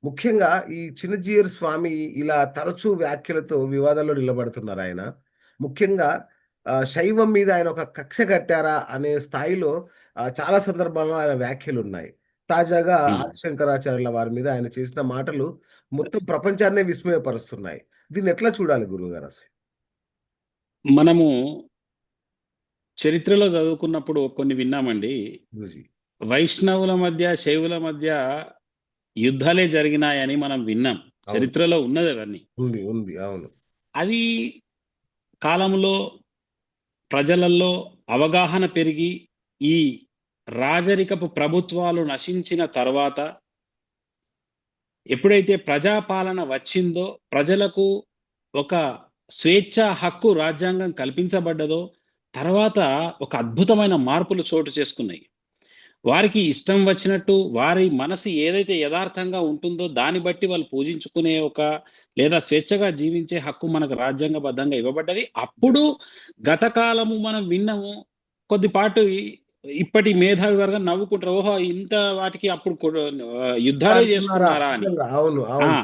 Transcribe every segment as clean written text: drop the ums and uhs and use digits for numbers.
ముఖ్యంగా ఈ చిన్నజీయర్ స్వామి ఇలా తరచూ వ్యాఖ్యలతో వివాదాల్లో నిలబడుతున్నారాయన. ముఖ్యంగా శైవం మీద ఆయన ఒక కక్ష కట్టారా అనే స్థాయిలో చాలా సందర్భాల్లో ఆయన వ్యాఖ్యలున్నాయి. తాజాగా హ్మ్. ఆదిశంకరాచార్యుల వారి మీద ఆయన చేసిన మాటలు మొత్తం ప్రపంచాన్నే విస్మయపరుస్తున్నాయి. దీన్నెట్లా చూడాలి గురువుగారసలు? మనము చరిత్రలో చదువుకున్నప్పుడు కొన్ని విన్నామండి. గురూజీ. వైష్ణవుల మధ్య, శైవుల మధ్య యుద్ధాలే జరిగినాయని మనం విన్నాం. అవును. చరిత్రలో ఉన్నది అవన్నీ. ఉంది. ఉంది. అవును. అది కాలంలో ప్రజలల్లో అవగాహన పెరిగి, ఈ రాజరికపు ప్రభుత్వాలు నశించిన తర్వాత ఎప్పుడైతే ప్రజాపాలన వచ్చిందో, ప్రజలకు ఒక స్వేచ్ఛా హక్కు రాజ్యాంగం కల్పించబడ్డదో, తర్వాత ఒక అద్భుతమైన మార్పులు చోటు చేసుకున్నాయి. వారికి ఇష్టం వచ్చినట్టు వారి మనసు ఏదైతే యథార్థంగా ఉంటుందో దాన్ని బట్టి వాళ్ళు పూజించుకునే లేదా స్వేచ్ఛగా జీవించే హక్కు మనకు రాజ్యాంగబద్ధంగా ఇవ్వబడ్డది. అప్పుడు గత కాలము మనం విన్నాము. కొద్దిపాటు ఇప్పటి మేధావి వర్గం నవ్వుకుంటారు. ఓహో! ఇంత వాటికి అప్పుడు ఇలా యుద్ధాలే అంటున్నారా? చేసుకున్నారా అని. నిజంగా. అవును. ఆ! అవును.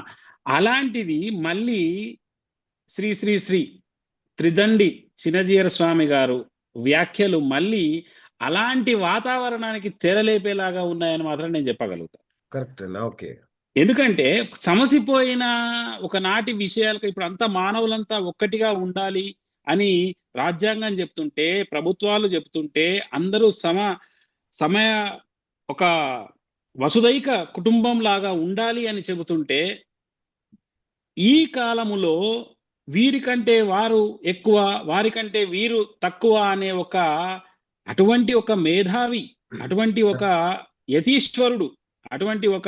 అలాంటిది మళ్ళీ శ్రీ శ్రీ శ్రీ త్రిదండి చినజీయర స్వామి గారు వ్యాఖ్యలు మళ్ళీ అలాంటి వాతావరణానికి తెరలేపేలాగా ఉన్నాయని మాత్రం నేను చెప్పగలుగుతా. కరెక్టేనా? ఓకే. ఎందుకంటే సమసిపోయిన ఒకనాటి విషయాలకు ఇప్పుడు అంతా మానవులంతా ఒక్కటిగా ఉండాలి అని రాజ్యాంగం చెప్తుంటే, ప్రభుత్వాలు చెప్తుంటే, అందరూ సమయ ఒక వసుదైక కుటుంబంలాగా ఉండాలి అని చెబుతుంటే, ఈ కాలములో వీరికంటే వారు ఎక్కువ, వారికంటే వీరు తక్కువ అనే అటువంటి ఒక మేధావి, అటువంటి ఒక యతీశ్వరుడు, అటువంటి ఒక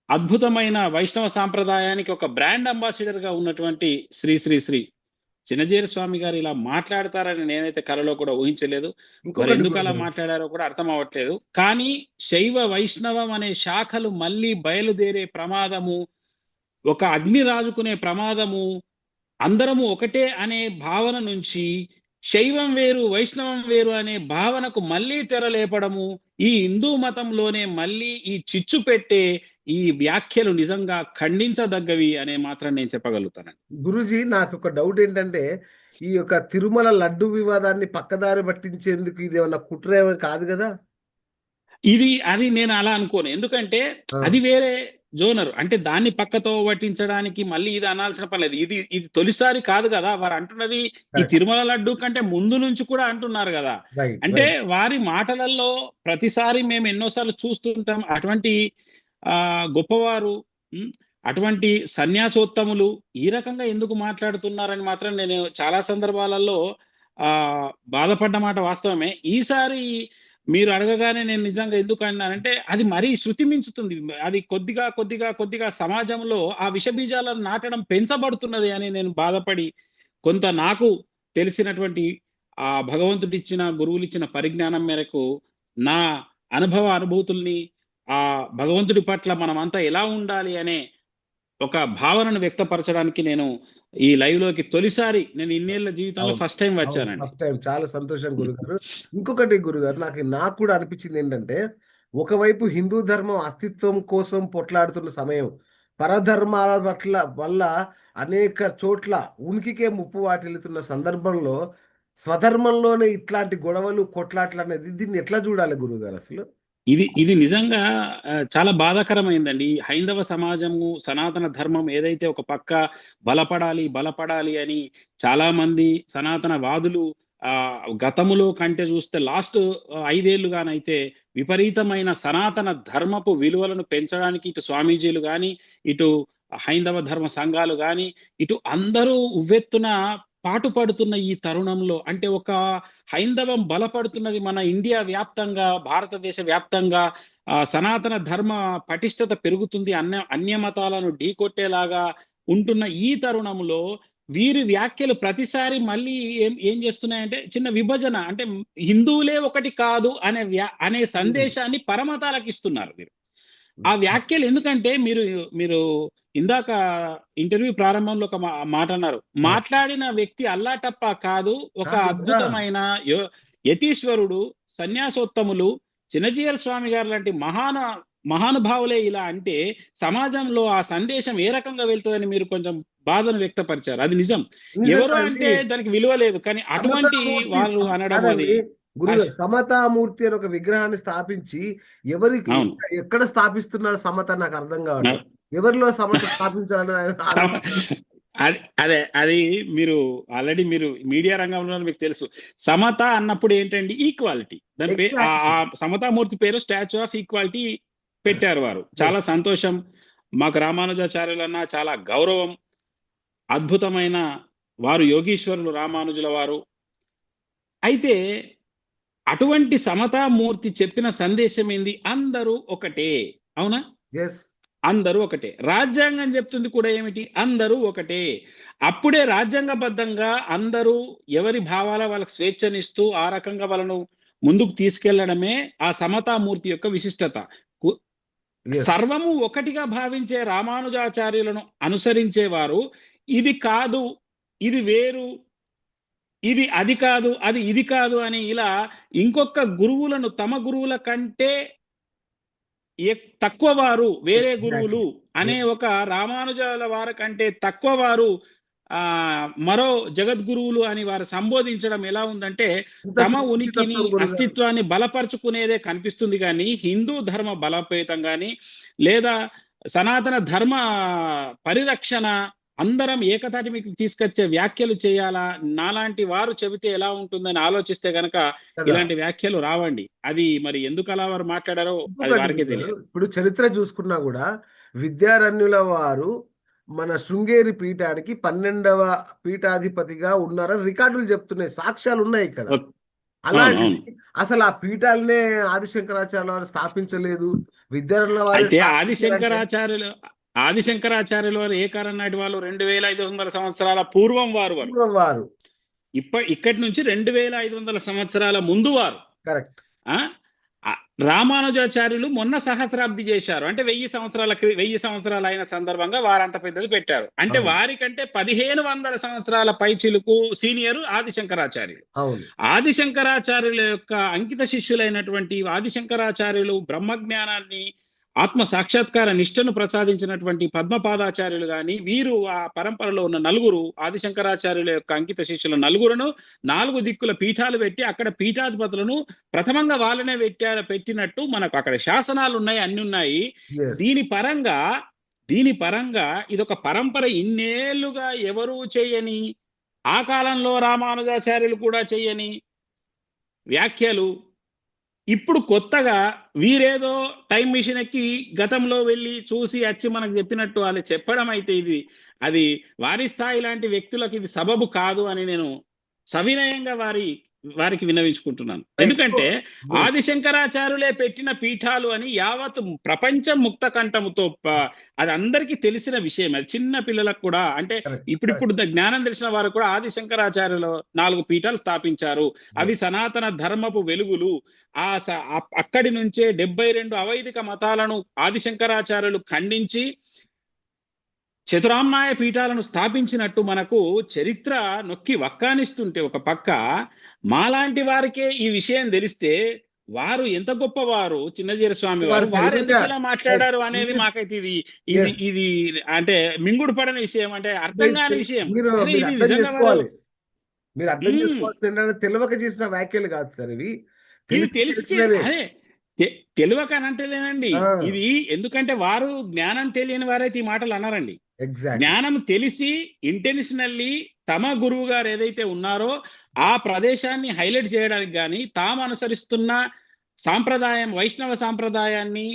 అద్భుతమైన వైష్ణవ సాంప్రదాయానికి ఒక బ్రాండ్ అంబాసిడర్‌గా ఉన్నటువంటి శ్రీ శ్రీ శ్రీ చినజీయర స్వామి గారు ఇలా మాట్లాడతారని నేనైతే కలలో కూడా ఊహించలేదు. ఇంకొకటి వారెందుకు అలా గురుగారు. మాట్లాడారో కూడా అర్థం అవ్వట్లేదు. కానీ శైవ, వైష్ణవం అనే శాఖలు మళ్ళీ బయలుదేరే ప్రమాదము, ఒక అగ్ని రాజుకునే ప్రమాదము, అందరము ఒకటే అనే భావన నుంచి శైవం వేరు, వైష్ణవం వేరు అనే భావనకు మళ్ళీ తెరలేపడము, ఈ హిందూ మతంలోనే మళ్ళీ ఈ చిచ్చు పెట్టే ఈ వ్యాఖ్యలు నిజంగా ఖండించదగ్గవి అనే మాత్రం నేను చెప్పగలుగుతానండి. గురూజీ నాకొక డౌటేంటంటే, ఈ యొక్క తిరుమల లడ్డు వివాదాన్ని పక్కదారి పట్టించేందుకు ఇదేమన్నా కుట్ర ఏమి కాదు గదా! అది నేను అలా అనుకోను. ఎందుకంటే ఆ! అది వేరే జోనర్. అంటే దాన్ని పక్కతో పట్టించడానికి మళ్ళీ ఇది అనాల్సిన పని లేదు. ఇది తొలిసారి కాదు గదా! వారు అంటున్నది ఈ కరెక్ట్. తిరుమల లడ్డు కంటే ముందు నుంచి కూడా అంటున్నారు గదా! రైట్. అంటే రైట్. వారి మాటలలో ప్రతిసారి మేము ఎన్నో సార్లు చూస్తుంటాం. అటువంటి గొప్పవారు, హ్మ్. అటువంటి సన్యాసోత్తములు ఈ రకంగా ఎందుకు మాట్లాడుతున్నారని మాత్రం నేను చాలా సందర్భాలలో బాధపడ్డ మాట వాస్తవమే. ఈసారి మీరు అడగగానే నేను నిజంగా ఎందుకు అన్నానంటే, అది మరీ శృతి మించుతుంది. అది కొద్దిగా సమాజంలో ఆ విషబీజాలను నాటడం పెంచబడుతున్నది అని నేను బాధపడి, కొంత నాకు తెలిసినటువంటి భగవంతుడిచ్చిన, గురువులిచ్చిన పరిజ్ఞానం మేరకు నా అనుభూతుల్ని, భగవంతుడి పట్ల మనమంతా ఎలా ఉండాలి అనే ఒక భావనను వ్యక్తపరచడానికి నేను ఈ లైవ్‌లోకి తొలిసారి నేను ఇన్నేళ్ల జీవితంలో అవును. ఫస్ట్ టైమ్ అవును. వచ్చానండి. First time. చాలా సంతోషం గురుగారు. ఇంకొకటి గురుగారు నాకు కూడా అనిపించిందేంటంటే, ఒకవైపు హిందూ ధర్మం అస్తిత్వం కోసం పొట్లాడుతున్న సమయం, పరధర్మాల వల్ల అనేక చోట్ల ఉనికికే ముప్పు వాటిల్లుతున్న సందర్భంలో, స్వధర్మంలోనే ఇట్లాంటి గొడవలు, కొట్లాట్లనేది దీన్ని ఎట్లా చూడాలి గురువుగారసలు? ఇది నిజంగా చాలా బాధాకరమైందండి. ఈ హైందవ సమాజము, సనాతన ధర్మం ఏదైతే ఒక పక్క బలపడాలి అని చాలామంది సనాతన వాదులు గతములో కంటే చూస్తే లాస్ట్ 5 ఏళ్లుగానైతే విపరీతమైన సనాతన ధర్మపు విలువలను పెంచడానికి ఇటు స్వామీజీలు గాని, ఇటు హైందవ ధర్మ సంఘాలు గాని, ఇటు అందరూ ఉవ్వెత్తున పాటుపడుతున్న ఈ తరుణంలో అంటే హైందవం బలపడుతున్నది మన ఇండియా వ్యాప్తంగా, భారతదేశ వ్యాప్తంగా సనాతన ధర్మ పటిష్టత పెరుగుతుంది. అన్య మతాలను ఢీకొట్టేలాగా ఉంటున్న ఈ తరుణంలో వీరి వ్యాఖ్యలు ప్రతిసారి మళ్ళీ ఏం చేస్తున్నాయంటే చిన్న విభజన అంటే హిందువులే ఒకటి కాదు అనే హ్మ్. సందేశాన్ని పరమతాలకు ఇస్తున్నారు వీరు. ఆ హ్మ్. వ్యాఖ్యలు ఎందుకంటే మీరు ఇందాక ఇంటర్వ్యూ ప్రారంభంలో ఒక మాట అన్నారు. ఆ! మాట్లాడిన వ్యక్తి అల్లాటప్ప కాదు. ఒక కాదు కదా! అద్భుతమైన యతీశ్వరుడు, సన్యాసోత్తములు, చినజీయర్ స్వామి గారు లాంటి మహానుభావులే ఇలా అంటే సమాజంలో ఆ సందేశం ఏ రకంగా వెళ్తుందని మీరు కొంచెం బాధను వ్యక్తపరిచారు. అది నిజం. నిజంగా ఎవరు అండి. అంటే దానికి విలువ లేదు. కానీ అటువంటి సమతామూర్తి వాళ్ళు అనడం అది కాదండి గురుగారు, ఆశ- సమతామూర్తి అని ఒక విగ్రహాన్ని స్థాపించి ఎవరికి అవును. ఎక్కడ స్థాపిస్తున్నారు సమత నాకు అర్థం కావట్లేదు. నా- ఎవరిలో సమత స్థాపించాలని సమ- అది మీరు ఆల్రెడీ మీరు మీడియా రంగంలో మీకు తెలుసు. సమత అన్నప్పుడు ఏంటండి? ఈక్వాలిటీ. దాని పేరు ఎగ్జాక్ట్లీ. ఆ సమతామూర్తి పేరు స్టాచ్యూ ఆఫ్ ఈక్వాలిటీ పెట్టారు వారు. చాలా సంతోషం. మాకు రామానుజాచార్యులన్న చాలా గౌరవం. అద్భుతమైన వారు యోగీశ్వరులు రామానుజుల వారు. అయితే అటువంటి సమతామూర్తి చెప్పిన సందేశం ఏంది? అందరూ ఒకటే. అవునా? ఎస్. అందరూ ఒకటే. రాజ్యాంగం చెప్తుంది కూడా ఏమిటి? అందరూ ఒకటే. అప్పుడే రాజ్యాంగబద్ధంగా అందరూ ఎవరి భావాల వాళ్ళకి స్వేచ్ఛనిస్తూ ఆ రకంగా వాళ్ళను ముందుకు తీసుకెళ్లడమే ఆ సమతామూర్తి యొక్క విశిష్టత. కు- ఎస్. సర్వము ఒకటిగా భావించే రామానుజాచార్యులను అనుసరించేవారు ఇది కాదు, ఇది వేరు, ఇది అది కాదు, అది ఇది కాదు అని ఇలా ఇంకొక గురువులను తమ గురువుల కంటే తక్కువ వారు, వేరే గురువులు అనే ఒక రామానుజాల వారి కంటే తక్కువ వారు మరో జగద్గురువులు అని వారు సంబోధించడం ఎలా ఉందంటే ఇంత తమ ఉనికిని సునిశ్చితత్వం గురుగారు. అస్తిత్వాన్ని బలపరుచుకునేదే కనిపిస్తుంది. కానీ హిందూ ధర్మ బలోపేతం కానీ లేదా సనాతన ధర్మ పరిరక్షణ అందరం ఏకతాటి మీకు తీసుకొచ్చే వ్యాఖ్యలు చేయాలా, నాలాంటి వారు చెబితే ఎలా ఉంటుందని ఆలోచిస్తే గనక కదా. ఇలాంటి వ్యాఖ్యలు రావండి. అది మరి ఎందుకు అలా వారు మాట్లాడారో అది ఇంకొకటి వారికే గురుగారు, తెలియదు. ఇప్పుడు చరిత్ర చూసుకున్నా కూడా విద్యారణ్యుల వారు మన శృంగేరి పీఠానికి 12వ పీఠాధిపతిగా ఉన్నారని రికార్డులు చెప్తున్నాయి, సాక్ష్యాలు ఉన్నాయి ఇక్కడ. అవును, అవును. అలాంటిది అసలు ఆ పీఠాలనే ఆదిశంకరాచార్య వారు స్థాపించలేదు, విద్యారణ్యుల వారు అయితే స్థాపించారంటే ఆదిశంకరాచార్యులు వారు ఏ కారణం నాటి వాళ్ళు 2500 సంవత్సరాల పూర్వం వారు పూర్వం వారు. ఇక్కడి నుంచి 2500 సంవత్సరాల ముందు వారు. కరెక్ట్. ఆ ఆ, రామానుజాచార్యులు మొన్న సహస్రాబ్ది చేశారు. అంటే 1000 సంవత్సరాలు అయిన సందర్భంగా వారంత పెద్దది పెట్టారు. అంటే అవును. వారికంటే 1500 సంవత్సరాల పైచిలుకు సీనియర్ ఆదిశంకరాచార్యులు. అవును. ఆదిశంకరాచార్యుల యొక్క అంకిత శిష్యులైనటువంటి ఆదిశంకరాచార్యులు బ్రహ్మజ్ఞానాన్ని ఆత్మ సాక్షాత్కార నిష్టను ప్రసాదించినటువంటి పద్మపాదాచార్యులు గాని వీరు ఆ పరంపరలో ఉన్న నలుగురు ఆదిశంకరాచార్యుల యొక్క అంకిత శిష్యుల నలుగురును 4 దిక్కుల పీఠాలు పెట్టి అక్కడ పీఠాధిపతులను ప్రథమంగా వాళ్ళనే పెట్టినట్టు మనకు అక్కడ శాసనాలు ఉన్నాయి, అన్ని ఉన్నాయి. Yes. దీని పరంగా ఇదొక పరంపర. ఇన్నేళ్లుగా ఎవరూ చేయని, ఆ కాలంలో రామానుజాచార్యులు కూడా చేయని వ్యాఖ్యలు ఇప్పుడు కొత్తగా వీరేదో టైం మిషన్ ఎక్కి గతంలో వెళ్ళి చూసి వచ్చి మనకు చెప్పినట్టు వాళ్ళు చెప్పడం అయితే అది వారి స్థాయి లాంటి వ్యక్తులకు ఇది సబబు కాదు అని నేను సవినయంగా వారికి విన్నవించుకుంటున్నాను. ఎందుకంటే ఆదిశంకరాచార్యులే పెట్టిన పీఠాలు అని యావత్ ప్రపంచం ముక్త కంఠముతో అది అందరికీ తెలిసిన విషయం. అది చిన్న పిల్లలకు కూడా, అంటే ఇప్పుడు జ్ఞానం తెలిసిన వారు కూడా ఆదిశంకరాచార్యులు 4 పీఠాలు స్థాపించారు. అవి సనాతన ధర్మపు వెలుగులు. అక్కడి నుంచే 72 అవైదిక మతాలను ఆదిశంకరాచార్యులు ఖండించి చతురామ్నాయ పీఠాలను స్థాపించినట్టు మనకు చరిత్ర నొక్కి వక్కానిస్తుంటే ఒక పక్క మాలాంటి వారికే ఈ విషయం తెలిస్తే వారు ఎంత గొప్పవారు, చిన్నజీర స్వామి వారు ఎందుకు ఇలా మాట్లాడారు అనేది మాకైతే ఇది అంటే మింగుడు పడని విషయం, అంటే అర్థం కాని విషయం. మీరు అర్థం చేసుకోవాల్సింది తెలియక చేసిన వ్యాఖ్యలు కాదు సార్ ఇవి. ఇది తెలిస్తే అదే తెలియకనంటేనండి ఇది. ఎందుకంటే వారు జ్ఞానం తెలియని వారైతే ఈ మాటలు అన్నారండి. జ్ఞానం తెలిసి ఇంటెన్షనల్లీ తమ గురువు గారు ఏదైతే ఉన్నారో ఆ ప్రదేశాన్ని హైలైట్ చేయడానికి కానీ తాము అనుసరిస్తున్న సాంప్రదాయం వైష్ణవ సాంప్రదాయాన్ని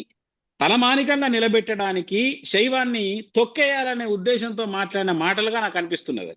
తలమానికంగా నిలబెట్టడానికి శైవాన్ని తొక్కేయాలనే ఉద్దేశంతో మాట్లాడిన మాటలుగా నాకు అనిపిస్తున్నది.